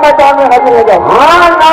मैदान में हाजिर हो जाओ। हाँ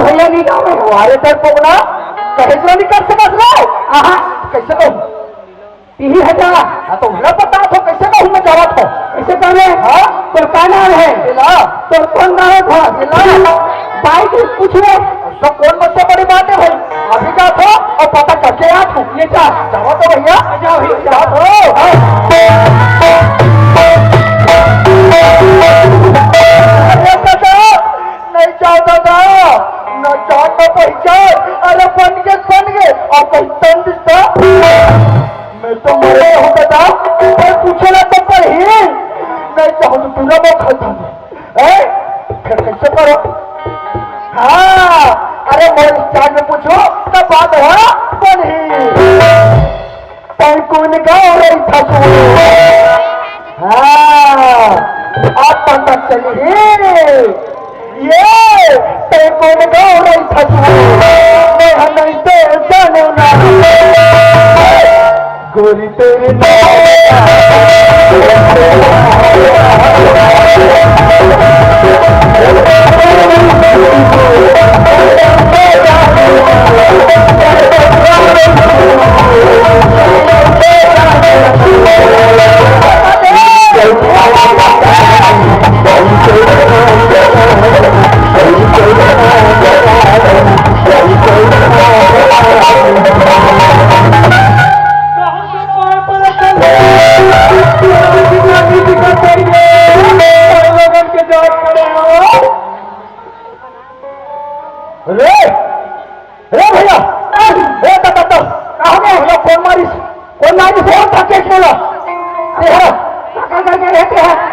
भैया नहीं जाओ हमारे तर पोगना कैसे नहीं कर समझ लो कैसे कहूँ यही है जा तो न पता तो कैसे कहूँ मैं जावा था कैसे कहने तो क्या नाम है तो कौन नाम था बाइक पूछ लो सब कौन बच्चे बड़ी बात है भाई अभी क्या था और पता करके आ था ये क्या जावा तो भैया नहीं जाओ दादा न जान न पहचान अरे बन गए और कहीं तन दिखता मैं तो मरे हूँ दादा मैं पूछना तो पर ही नहीं चाहूँ तो पूरा मैं खाता हूँ फिर कैसे करो हाँ अरे मोर चार में पूछो तब बात है कौन ही पर कौन गाँव रही था हाँ आप पता चली ये कौन गाँव रही था मैं नहीं तो जाने ना गोरी तेरे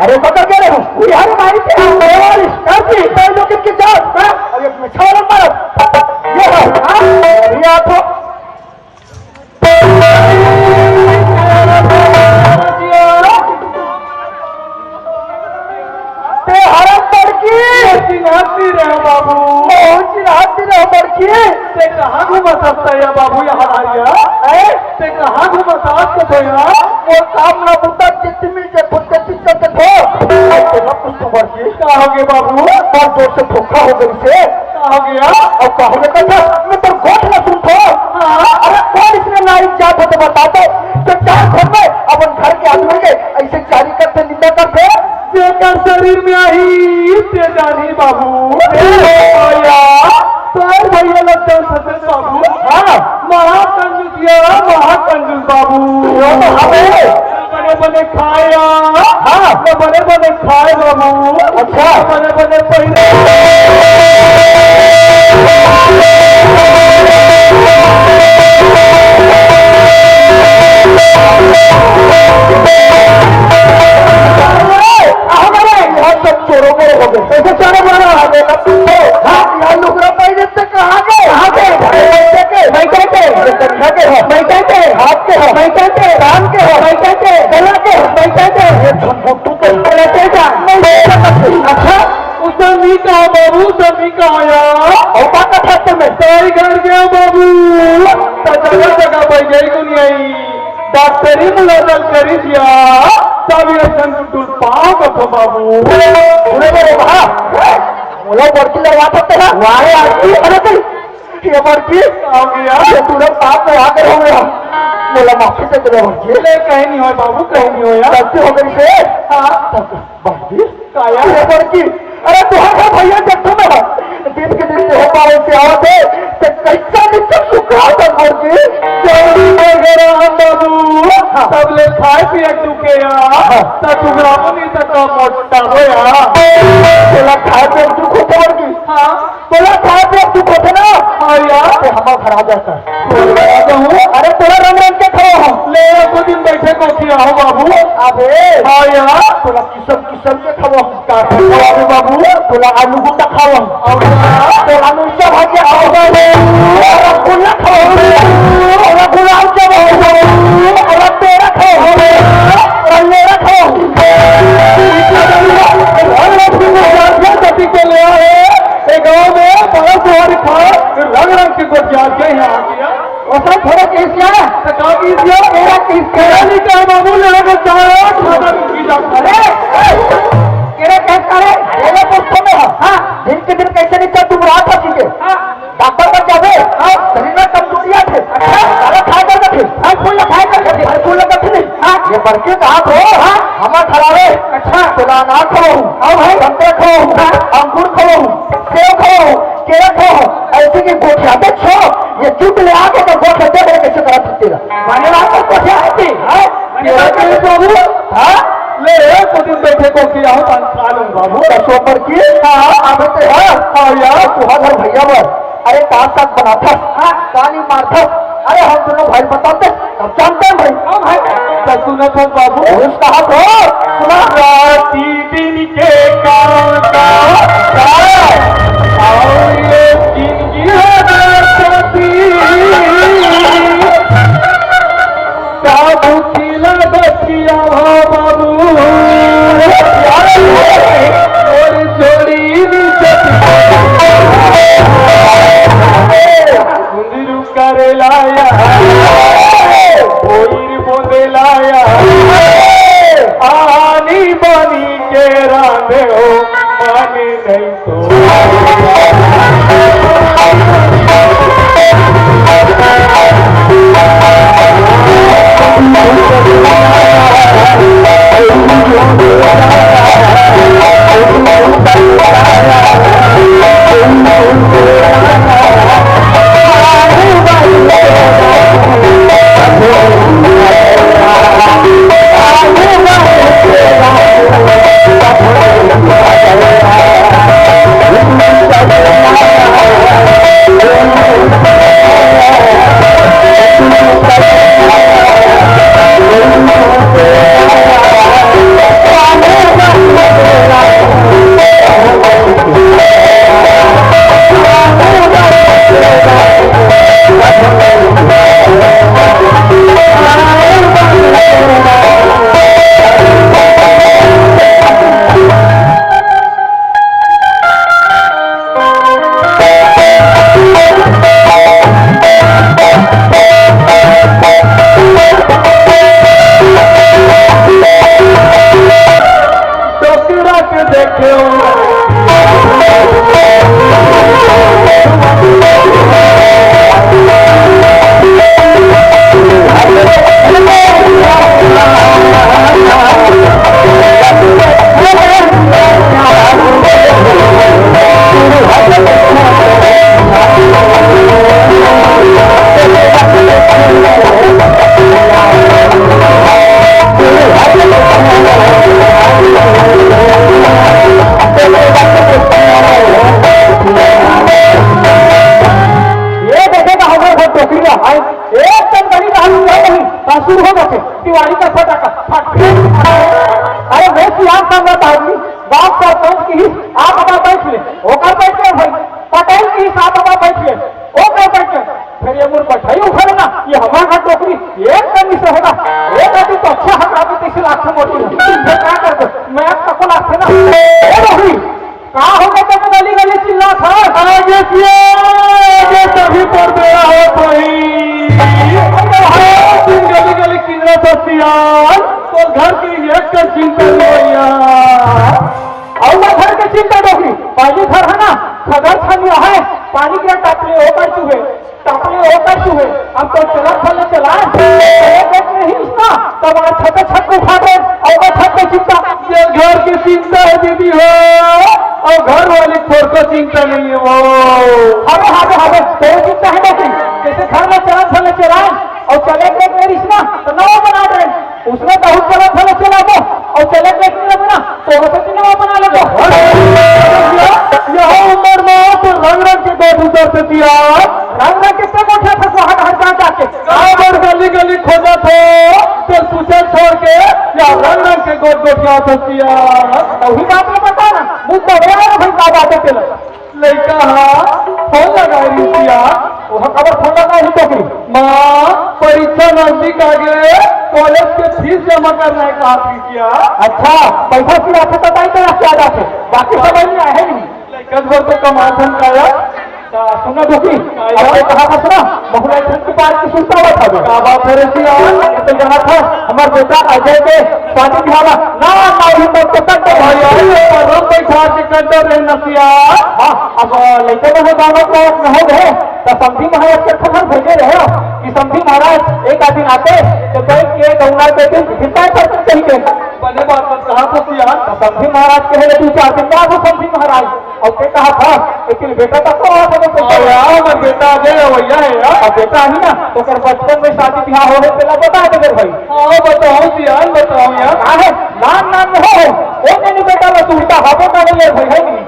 अरे पकड़ के रहो वो यार हमारी की जात अरे इसमें छोड़ मारो ये अभी आप हरम बड़की चिन्हाती रहे बाबू चिन्हाती रहे बड़की ते कहाँ घुमा सकता है बाबू यहाँ आरिया ते कहाँ घुमा सकता है वो काम ना बुता चित्त मिल जाए खुद चित्त के थो ना कुछ तो बड़की क्या हो गया बाबू बहुत जोर से धोखा हो गई से क्या हो गया और क्या हो गया था मैं तो गोठ ना सुन थो अरे कौन इसने नारी जात हो तो बता दो तो चार घर में अपन घर के आदमी के ऐसे जारी करते निंदा करते जेकर शरीर में आई ते जानी बाबू पैर भैया लगता है बाबू हाँ महाकंजूस बाबू बने बने खाया हाँ बने बने खाए बाबू अच्छा बने बने पहले सब चोरों के हो गए ऐसे चारों बार आ गए यहाँ लुकरा पाई से कहाँ गए मैं कहते मैं कहते हाथ के हो मैं कहते राम के हो मैं कहते गला के हो मैं कहते अच्छा उसने नहीं कहा बाबू सब नहीं कहा यार और बात था तुम्हें सही घर गया बाबू जगह जगह पर गई को नहीं आई डॉक्टरी मुलाकात करी दिया सब ये संतुल पाओ को बाबू पूरे मेरे वहाँ मुला बर्ती लगा सकते ना वहाँ आती अरे तुम ये बर्ती आ गया ये तूने पाप में आकर हो गया मुला माफी दे दे बर्ती ले कहीं नहीं हो बाबू कहीं नहीं हो यार गलती हो गई से हाँ बर्ती काया ये बर्ती अरे तुम्हारा भैया जब तुम दिन के दिन हो पाओ से आओ थे तो कैसा निकल सुखा था बर्ती बाबू सब ले खाए पिए चुके यार टुकड़ा नहीं तक मोटा हो यार बोला खाए पे दुख होते बड़की हाँ बोला खाए पे दुख होते ना हाँ यार तो हम खराब जाता है अरे तेरा रंग रंग के खड़ा हूँ ले दो दिन बैठे को किया हो बाबू अबे हाँ यार बोला किसम के खड़ा हूँ बाबू बोला आलू गुंडा खावा तो आलू सब भागे आओ गुंडा खाओ गुलाब जामुन तेरा खाओ मेरा खाओ गाँव में बड़ा सुहारी खा रंग रंग की गोटिया के यहाँ आ गया और सब थोड़ा केस क्या मेरा केस क्या नहीं क्या बाबू लेना चाहे खाना की जाता है केरे केस करे मेरे पुस्तकों में हाँ दिन के दिन कैसे नहीं चल तुम रात हो चुके डॉक्टर पर जावे शरीर में कमजोरियां थे सारा खाए कर थे फल खाए कर फूल थे ये बड़के कहा थो हम खराबे अच्छा खुदा ना खाओ और भाई संतरे खाओ अंगूर खाओ सेब खाओ केला खाओ ऐसे की गोठिया पे छो ये चुप ले आके तो गोठिया दे दे कैसे करा सकते मैंने बात को गोठिया आती है बाबू हाँ ले कुछ दिन बैठे को किया हूँ पान बाबू रसों पर की आते हाँ यार तुहार भैया बर अरे काट साथ बना था काली मार था अरे हम दोनों भाई बताते अब जानते हैं भाई तो सुना था बाबू कहा तो सुना राती दिन के काम और ये जिंदगी बाबू किला बचिया बाबू और जोड़ी करे लाया कोई बोले लाया आनी बानी के रांधे हो माने नहीं तो गांव सरपंच की आप बाबा बैठ ले होकर बैठ ले भाई, पटेल की आप बाबा बैठ ले होकर बैठ ले, फिर ये मुझ बैठाई उखड़े ना, ये हमारा टोकरी एक कमी से होगा, एक आदमी तो अच्छा है, अभी 30 लाख से मोटी है, क्या कर दो मैं आपको लाख से ना कहा होगा तो गली गली चिल्ला था आगे तभी पर गया हो कोई गली गली किन्ना सस्तियाल तो घर की एक कर चिंता नहीं और घर की चिंता होगी, पहले घर है ना खगर छनिया है, पानी के टापले होकर चुहे हम तो चला नहीं इसका तब आज छत को उठा दे और छत की चिंता, ये घर की चिंता है दीदी हो और घर वाली छोर को चिंता नहीं है वो हमें तो चिंता है नहीं, जैसे घर में चला और चले गए मेरी ना तो नवा बना दे, उसने बहुत चला दो और चले गए बना तो नवा बना लो यह उम्र में तो रंग के गोद उतरते दिया रंग कितने गोठा था हर जाके गली गली खोजा था तो सूचे छोड़ के या रंग के गोद गोठिया दिया वही बात में बता ना मुझ तो भाई बाबा देते लड़का फोन लगाया वह खबर फोन लगाई टोकरी माँ परीक्षा नजदीक आ गए, कॉलेज के फीस जमा करना है कहा किया, अच्छा पैसा की आपको पता ही तो ज्यादा थे बाकी समझ में आए नहीं कल भर तो कमाथन का सुना दुखी कहा था सुना बहुला की बात की सुनता हुआ था क्या बात है तो जहाँ था हमारे बेटा अजय के शादी ब्याह नसिया अब लेते रहे गाँव में हो गए तो समझी महाराज के खबर भेजे रहे कि समझी महाराज एक दिन आते तो बैठ के गंगा के दिन घिरता करते कहीं के बने बात कहा तो समझी महाराज कहे 2-4 दिन बाद समझी महाराज और क्या कहा था लेकिन बेटा तक तो बेटा गए भैया है अब बेटा ही ना तो कर बचपन में शादी ब्याह होने पहला बता दे भाई बताओ यार कहा है नाम हो वो नहीं बेटा बस उल्टा हाथों का ले भाई है नहीं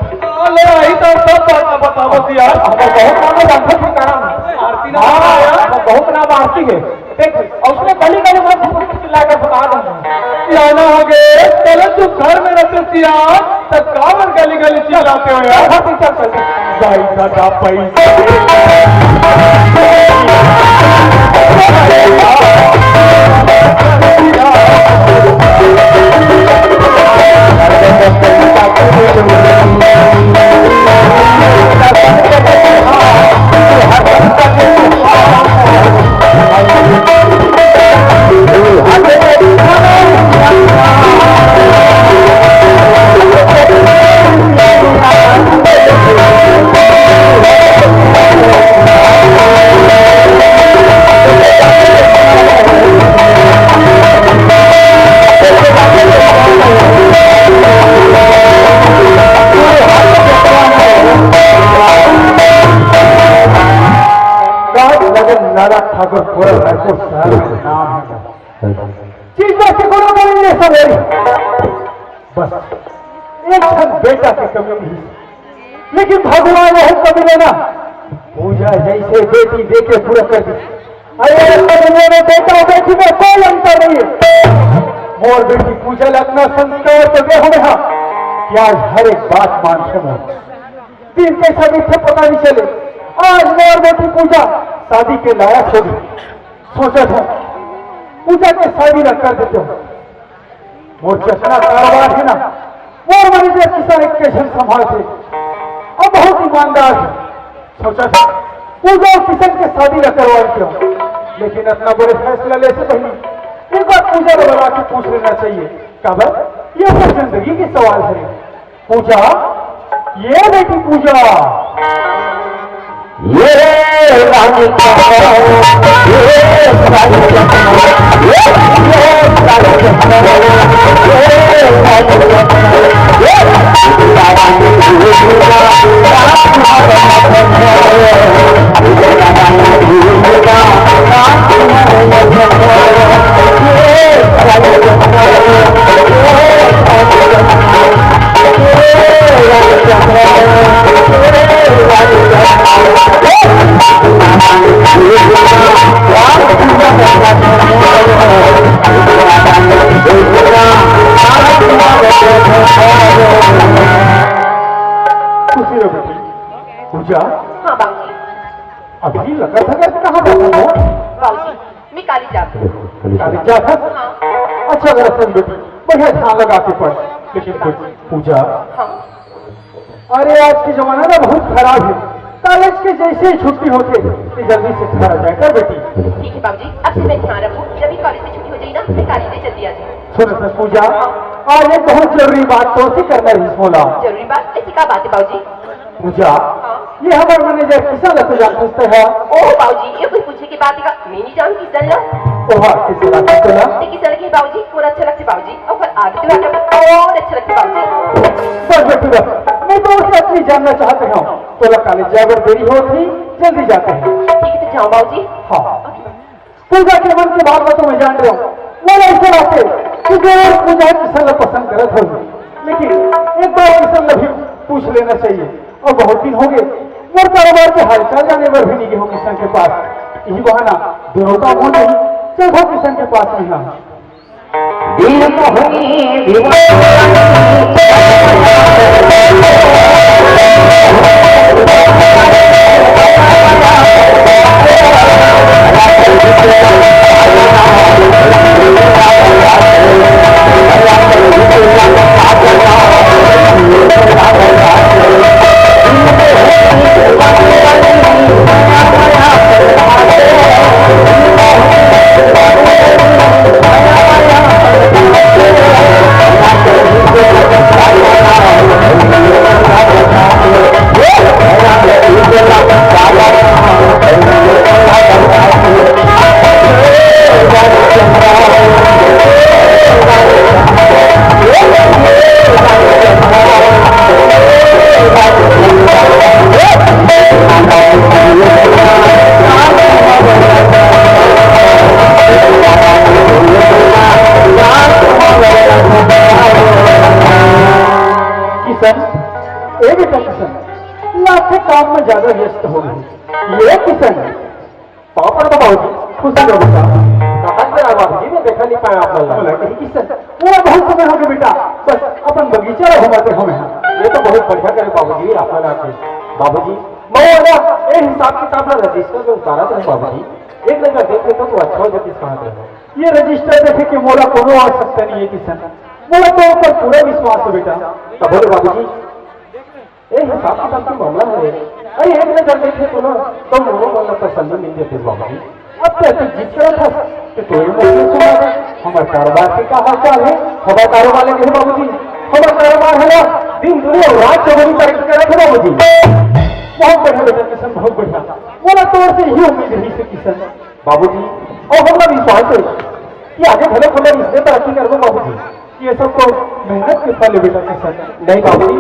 ले आई तो सब बात बताओ यार बहुत नाम आरती बहुत नाम आरती है देख उसने गली गली में चिल्ला कर बता दूंगा हो गए चलो तू घर में रहते तब कावर गली गली चिल्लाते हो यार दादा ठाकुर पूरा नाम है चीजों से गुरु बोलेंगे सवेरे बस एक बेटा की कमी नहीं, लेकिन भगवान है कभी लेना पूजा जैसे बेटी देके पूरा कर दी। अरे मेरे बेटा बेटी में कोई अंतर नहीं है, मोर बेटी पूजा लगना संस्कार तो वे होने कि आज हर एक बात मान से दिन कैसा भी थे पता नहीं चले। आज मोर बेटी पूजा शादी के लायक होगी, सोचा था पूजा के शादी न कर देते हो। मोर चचना कारोबार है ना, मोर मरीज किसान एक किशन संभालते और बहुत ईमानदार है। सोचा था पूजा और किशन के शादी न करवाई क्यों, लेकिन अपना बड़े फैसला ले से पहले एक बार पूजा को बुला के पूछ लेना चाहिए। कब ये सब जिंदगी की सवाल है। पूजा, ये बेटी पूजा, ये रानी Thank you. खुशी रहो बेटी। पूजा। हाँ बाबूजी। अभी लगा था कि कहाँ बैठा हो? बाबूजी मैं काली जात हूँ। काली जात है? हाँ। अच्छा अगर सुन बेटी बढ़िया ध्यान लगा के पढ़। लेकिन पूजा। हाँ। अरे आज की जमाना ना बहुत खराब है। कॉलेज के जैसे ही छुट्टी होते तो जल्दी से घर आ जाए कर बेटी। ठीक है बाबूजी अब से मैं ध्यान रखूँ जब भी कॉलेज में छुट्टी हो जाएगी ना मैं काली से जल्दी आ जाऊँ। सुनो पूजा आज एक बहुत जरूरी बात तो से करना है बोला। जरूरी बात ऐसी क्या बात है बाबूजी? पूजा ये हमारे मैनेजर किसान तो जान सकते हैं। ओह बाबूजी ये कोई पूछे की बात है मैं नहीं जानू किसान लो। ओह किसान तो ना किसान के बाबूजी पूरा अच्छा लगते बाबूजी और आगे तो और अच्छा लगते बाबूजी। बस बेटा मैं तो उसे अपनी जानना चाहते हूँ तो कॉलेज जाकर देरी हो थी जल्दी जाते हैं। ठीक है तो जाओ बाबूजी। हाँ पूजा के मन की बात तो मैं जान रहा हूँ वो ऐसे बात है कि जो पूजा किसान पसंद करत हो लेकिन एक बार किसान भी पूछ लेना चाहिए और बहुत दिन हो गए मेरे कारोबार के हालचाल जाने पर भी नहीं हो किसान के पास यही बहाना दोनों का मुंह नहीं चौथा किसान के पास नहीं है। काम में ज्यादा व्यस्त हो गई। ये किसान पापड़ का बहुत खुशी हो बेटा। मैं देखा नहीं पाया आप पूरा बहुत समय हो गया बेटा बस अपन बगीचा घुमाते हमें। ये तो बहुत बढ़िया करे बाबूजी आपने आके। बाबूजी मैं ना ये हिसाब किताब ना रजिस्टर जो उतारा था बाबूजी एक जगह देखे तो अच्छा हो जाती कहाँ ये रजिस्टर देखे कि मोला कोनो आ सकता नहीं है किसान मोला तो ऊपर पूरा विश्वास है बेटा। तब बोले बाबूजी ये हिसाब किताब की मामला है। अरे एक नजर देखे तो ना तो मोरो वाला तसल्ली मिल जाती बाबूजी। अब तो ऐसे जीत कर था कि तोरे मुझे सुना हमारे कारोबार के क्या हाल चाल है। हमारे कारोबार लगे बाबूजी हमारा कारोबार है ना दिन दुनिया रात चौबीस तारीख कर रखे बाबूजी। बहुत बढ़िया बेटा किसान बहुत बढ़िया बोला तौर से ही उम्मीद रही से किसान बाबूजी और हमारा विश्वास है कि आगे भले खुले इसमें तरक्की कर दो बाबूजी। ये सब तो मेहनत के फल है बेटा किसान। नहीं बाबूजी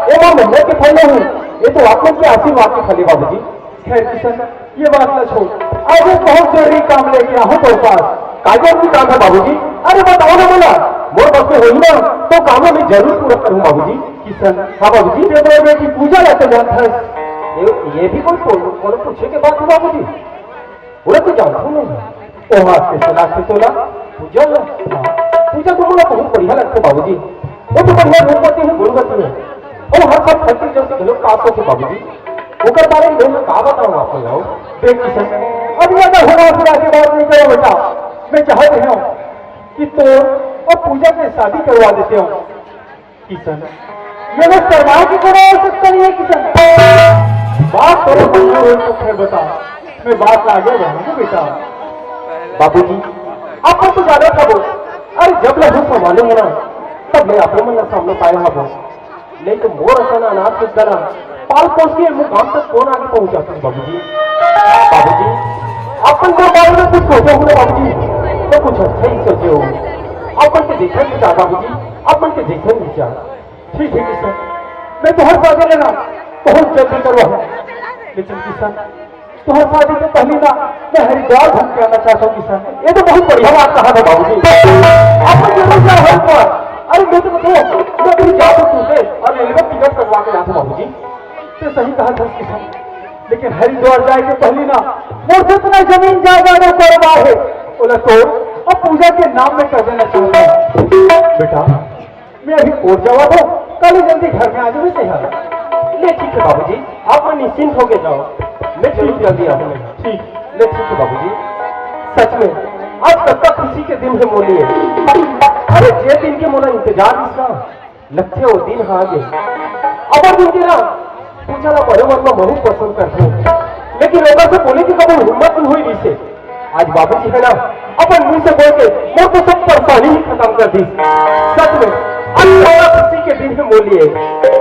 ये मैं मेहनत के फल नहीं ये तो आप लोग के आशीर्वाद के फल है बाबूजी। खैर किसान ये बात न छोड़ आज एक बहुत जरूरी काम लेके आऊँ तो पास कागज भी काम है बाबूजी। अरे बताओ ना बोला मोर बस में हुई ना तो कामों में जरूर पूरा करूँ बाबूजी। किसान हाँ बाबूजी देवदेव की पूजा रहते जानता है ये भी कोई पूछे के बात है बाबूजी। बोले तो जानता हूँ नहीं ओ हाँ से तोला पूजा पूजा तो बोला बहुत बढ़िया लगता है बाबूजी। वो तो बढ़िया रूपवती है गुणवती है और हर सब खर्चे जैसे लोग पास होते बाबूजी। ओकर बारे में मैं कहा बताऊँ आप लोग देख किसान अब ज्यादा होना फिरा के बात नहीं करो बेटा। मैं चाहते हूँ कि तो और पूजा के शादी करवा देते हो किसान। ये मैं सरदार की करवा सकता नहीं है किसान। बात करो तो फिर बता मैं बात आगे बढ़ाऊंगा बेटा। बाबूजी आप तो ज्यादा करो अरे जब लगभग संभाले ना तब मैं आप मन सामने पाया हूँ नहीं तो मोर असाना अनाथ कुछ करा पाल पोस के मुकाम तक कौन आगे पहुंच जाता है बाबूजी। बाबूजी अपन जो बारे में कुछ सोचे हो बाबूजी तो कुछ अच्छा ही सोचे हो अपन के देखा नहीं चाह बाबूजी अपन के देखा नहीं चाह। ठीक है किसान मैं तो हर शादी लेना बहुत जल्दी करवा लेकिन किसान तो हर शादी के पहले ना मैं हरिद्वार घूम के आना चाहता हूँ किसान। ये तो बहुत बढ़िया बात कहा था बाबूजी। अपन जरूर जाओ हरिद्वार। अरे मैं तो बताओ मैं कहीं जा सकूँ और रेलवे टिकट करवा के जाता बाबूजी। तो सही कहा था किसान लेकिन हरिद्वार जाए के पहले ना मुझे इतना जमीन जायदाद और कारोबार है बोला तो अब पूजा के नाम में कर देना चाहता हूँ बेटा। मैं अभी कोर्ट जावा तो कल ही जल्दी घर में आ जाओ तैयार। ले ठीक है बाबूजी, आप निश्चिंत होके जाओ, मैं ठीक जल्दी आऊंगा। ठीक, ले ठीक है बाबूजी। सच में आज तक का खुशी के दिन है मोली है। अरे जे दिन के मोला इंतजार इसका लगते वो दिन हाँ गए। अब दिन के ना पूछा ना बड़े वर्मा बहुत पसंद करते हैं, लेकिन लोगों से बोले कि कभी हिम्मत नहीं हुई इसे। आज बाबूजी है ना अपन मुंह से बोल के मोर को सब परेशानी ही खत्म कर दी। सच में आज खुशी के दिन है मोली है।